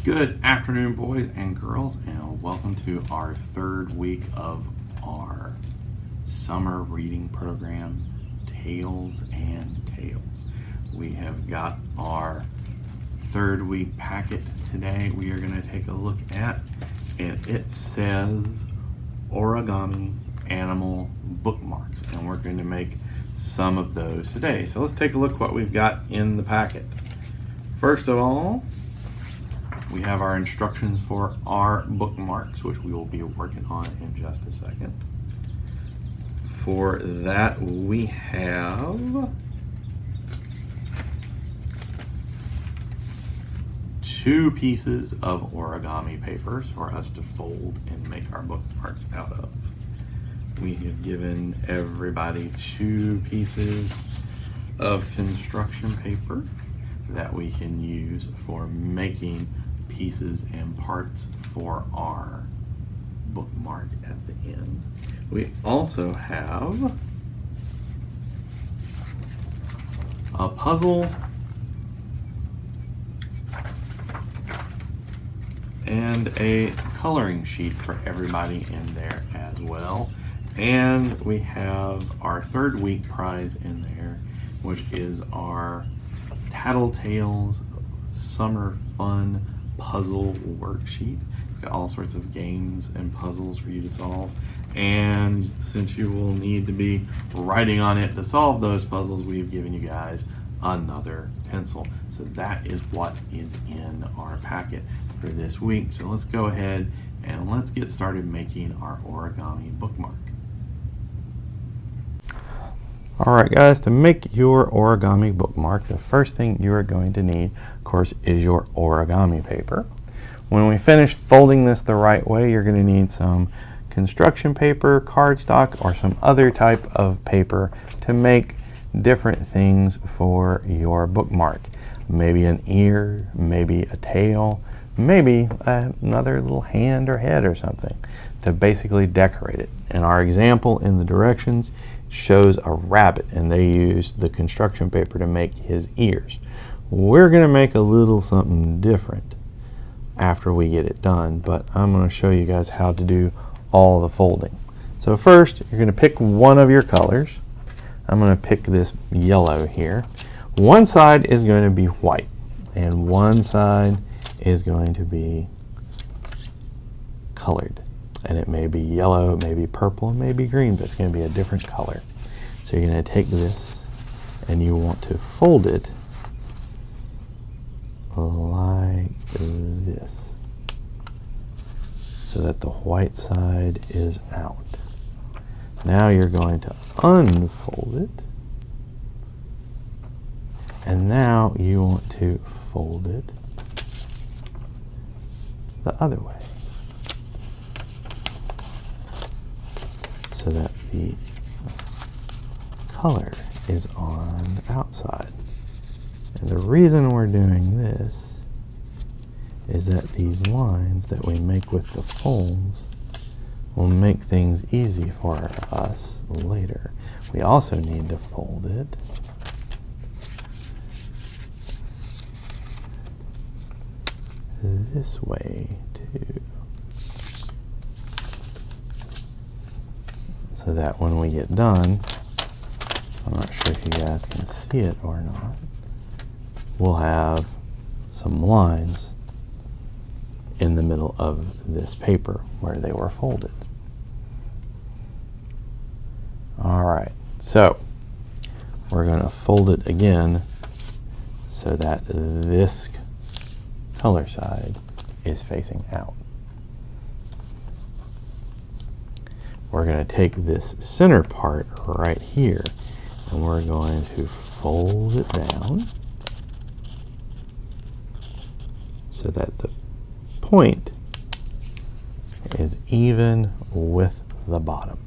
Good afternoon, boys and girls, and welcome to our third week of our summer reading program, Tales and Tales. We have got our third week packet today we are going to take a look at, and it says Origami Animal Bookmarks, and we're going to make some of those today. So let's take a look what we've got in the packet. First of all, we have our instructions for our bookmarks, which we will be working on in just a second. For that, we have two pieces of origami papers for us to fold and make our bookmarks out of. We have given everybody two pieces of construction paper that we can use for making pieces and parts for our bookmark at the end. We also have a puzzle and a coloring sheet for everybody in there as well. And we have our third week prize in there, which is our Tattletales Summer Fun Puzzle Worksheet. It's got all sorts of games and puzzles for you to solve. And since you will need to be writing on it to solve those puzzles, we've given you guys another pencil. So that is what is in our packet for this week. So let's go ahead and let's get started making our origami bookmark. Alright guys, to make your origami bookmark, the first thing you are going to need, of course, is your origami paper. When we finish folding this the right way, you're going to need some construction paper, cardstock, or some other type of paper to make different things for your bookmark. Maybe an ear, maybe a tail, maybe another little hand or head or something to basically decorate it. And our example in the directions shows a rabbit, and they used the construction paper to make his ears. We're going to make a little something different after we get it done, but I'm going to show you guys how to do all the folding. So first, you're going to pick one of your colors. I'm going to pick this yellow here. One side is going to be white, and one side is going to be colored. And it may be yellow, it may be purple, it may be green, but it's going to be a different color. So you're going to take this and you want to fold it like this so that the white side is out. Now you're going to unfold it, and now you want to fold it the other way, so that the color is on the outside. And the reason we're doing this is that these lines that we make with the folds will make things easy for us later. We also need to fold it this way too, so that when we get done, I'm not sure if you guys can see it or not, we'll have some lines in the middle of this paper where they were folded. Alright, so we're going to fold it again so that this color side is facing out. We're going to take this center part right here and we're going to fold it down so that the point is even with the bottom.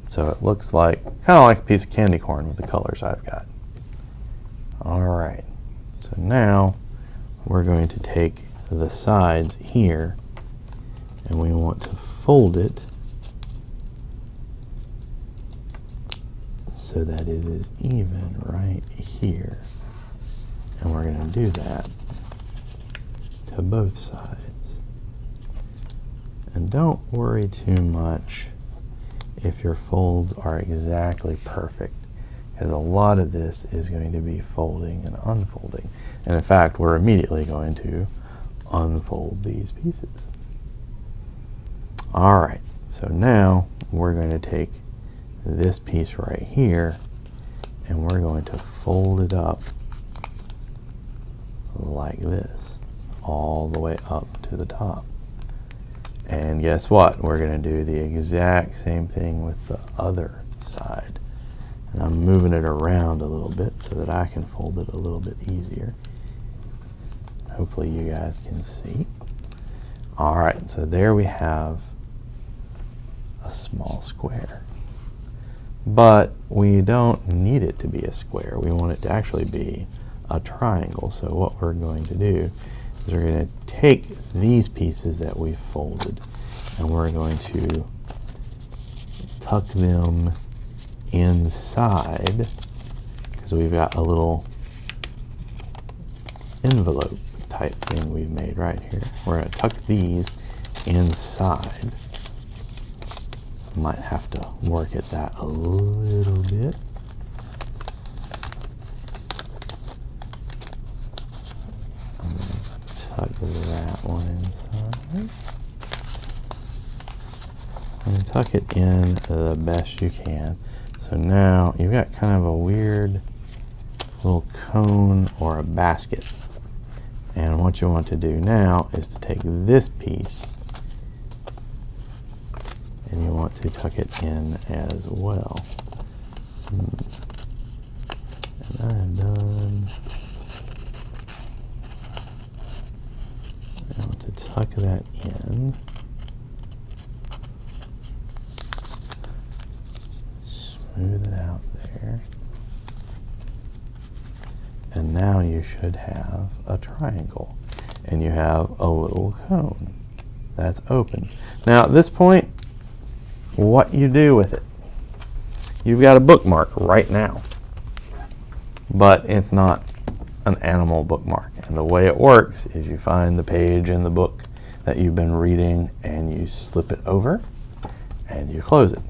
So it looks like, kind of like a piece of candy corn with the colors I've got. Alright, so now we're going to take the sides here and we want to fold it so that it is even right here. And we're going to do that to both sides. And don't worry too much if your folds are exactly perfect, because a lot of this is going to be folding and unfolding. And in fact, we're immediately going to unfold these pieces. All right, so now we're going to take this piece right here and we're going to fold it up like this, all the way up to the top. And guess what? We're going to do the exact same thing with the other side. And I'm moving it around a little bit so that I can fold it a little bit easier. Hopefully you guys can see. All right, so there we have a small square. But we don't need it to be a square. We want it to actually be a triangle. So what we're going to do is we're going to take these pieces that we've folded and we're going to tuck them inside, because we've got a little envelope type thing we've made right here. We're going to tuck these inside. Might have to work at that a little bit. I'm going to tuck that one inside. And tuck it in the best you can. So now you've got kind of a weird little cone or a basket. And what you want to do now is to take this piece and you want to tuck it in as well. And I have done. I want to tuck that in. Smooth it out there. And now you should have a triangle. And you have a little cone that's open. Now at this point, what you do with it. You've got a bookmark right now, but it's not an animal bookmark. And the way it works is you find the page in the book that you've been reading and you slip it over and you close it.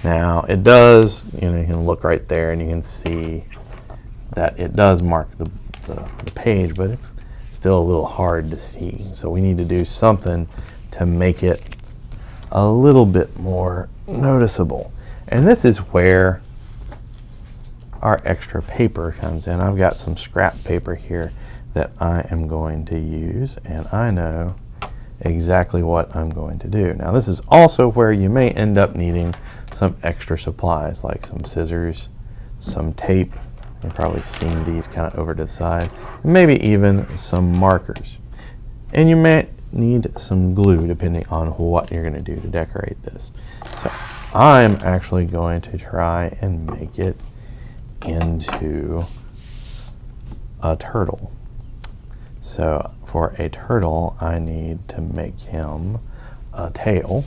Now it does, you can look right there and you can see that it does mark the page, but it's still a little hard to see. So we need to do something to make it a little bit more noticeable. And this is where our extra paper comes in. I've got some scrap paper here that I am going to use, and I know exactly what I'm going to do. Now this is also where you may end up needing some extra supplies like some scissors, some tape. You've probably seen these kind of over to the side, and maybe even some markers. And you may need some glue depending on what you're going to do to decorate this. So I'm actually going to try and make it into a turtle. So for a turtle, I need to make him a tail.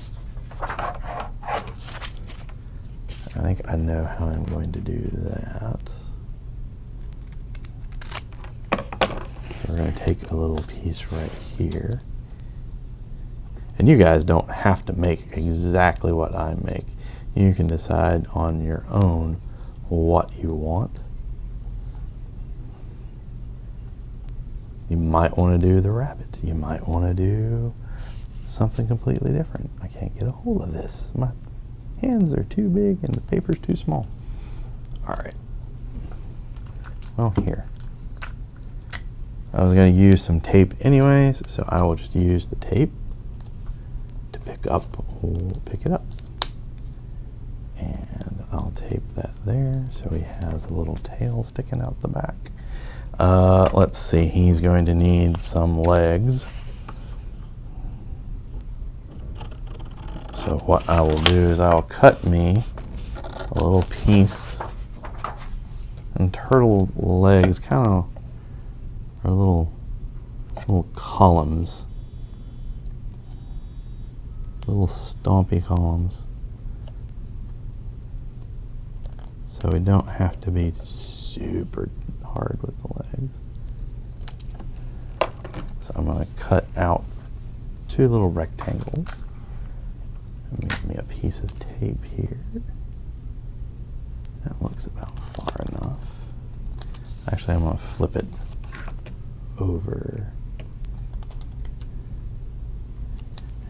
I think I know how I'm going to do that. So we're going to take a little piece right here. And you guys don't have to make exactly what I make. You can decide on your own what you want. You might want to do the rabbit. You might want to do something completely different. I can't get a hold of this. My hands are too big and the paper's too small. All right. Well, here. I was going to use some tape anyways, so I will just use the tape to pick it up. And I'll tape that there so he has a little tail sticking out the back. Let's see, he's going to need some legs. So what I will do is I'll cut me a little piece, and turtle legs kind of are little columns, little stompy columns. So we don't have to be super hard with the legs. So I'm going to cut out 2 little rectangles. Make me a piece of tape here. That looks about far enough. Actually, I'm going to flip it over.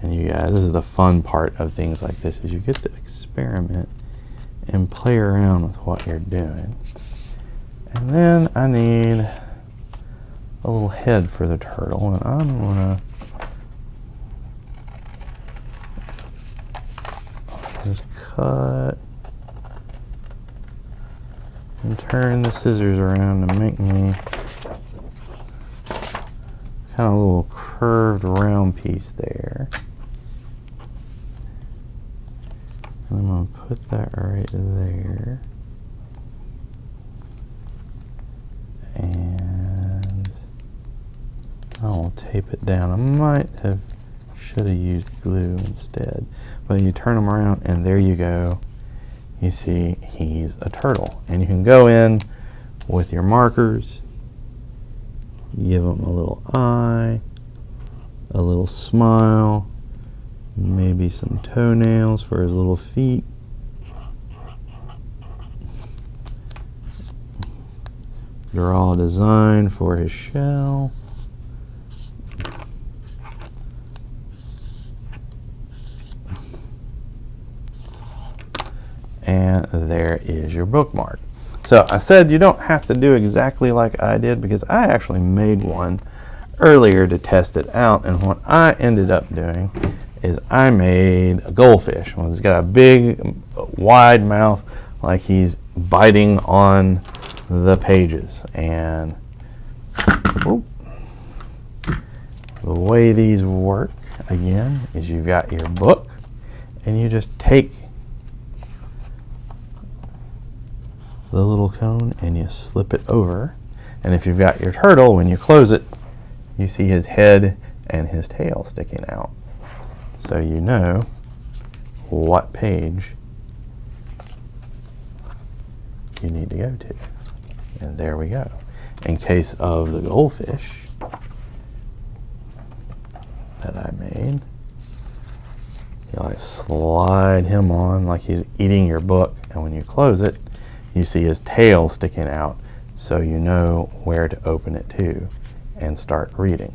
And you guys, this is the fun part of things like this, is you get to experiment and play around with what you're doing. And then I need a little head for the turtle, and I'm going to just cut and turn the scissors around to make me kind of a little curved round piece there. And I'm going to put that right there. And I'll tape it down. I should have used glue instead. But you turn them around and there you go. You see he's a turtle. And you can go in with your markers, give him a little eye, a little smile, maybe some toenails for his little feet. Draw a design for his shell. And there is your bookmark. So I said you don't have to do exactly like I did, because I actually made one earlier to test it out, and what I ended up doing is I made a goldfish. Well, he's got a big wide mouth like he's biting on the pages, and the way these work again is you've got your book and you just take the little cone and you slip it over, and if you've got your turtle, when you close it, you see his head and his tail sticking out, so you know what page you need to go to. And there we go. In case of the goldfish that I made, you like slide him on like he's eating your book, and when you close it, you see his tail sticking out, so you know where to open it to and start reading.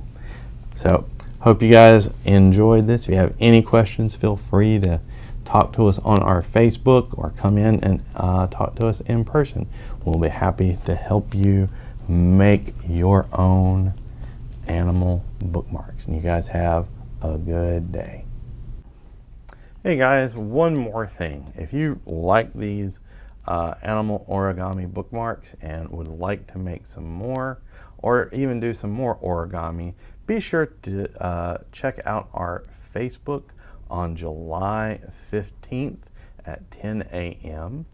So hope you guys enjoyed this. If you have any questions, feel free to talk to us on our Facebook or come in and talk to us in person. We'll be happy to help you make your own animal bookmarks. And you guys have a good day. Hey guys, one more thing. If you like these animal origami bookmarks and would like to make some more, or even do some more origami, be sure to check out our Facebook on July 15th at 10 a.m.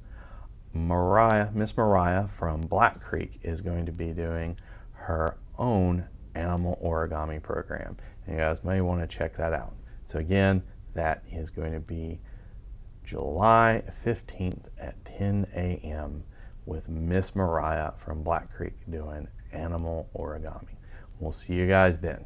Miss Mariah from Black Creek is going to be doing her own animal origami program. And you guys may want to check that out. So again, that is going to be July 15th at 10 a.m. with Miss Mariah from Black Creek doing animal origami. We'll see you guys then.